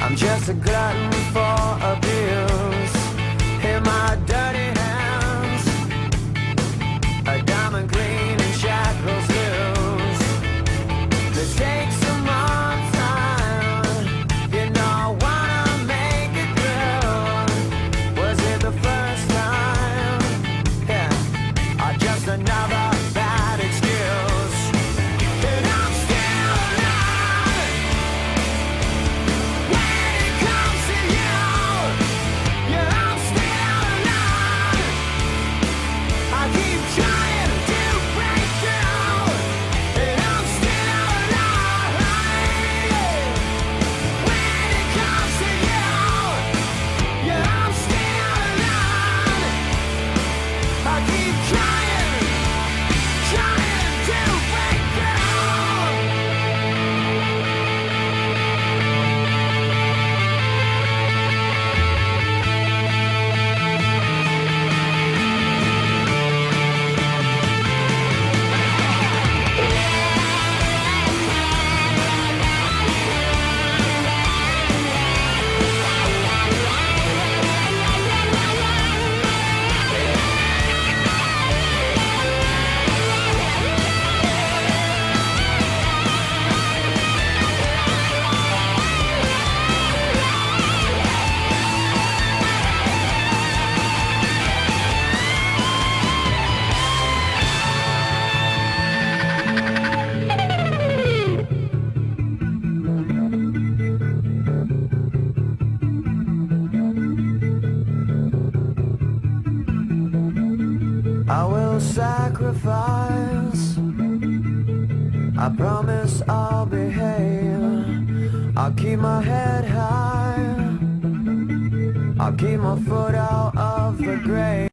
I'm just a glutton for abuse. In my dirty hands, a diamond clean and shackles loose. Mistakes some more time. You know I wanna make it through. Was it the first time? Yeah, or just another bad excuse? And I'm still alive when it comes to you. Yeah, I'm still alive. I keep trying to break through. And I'm still alive when it comes to you. Yeah, I'm still alive. I keep trying to break through. I will sacrifice. I promise I'll behave. I'll keep my head high. I'll keep my foot out of the grave.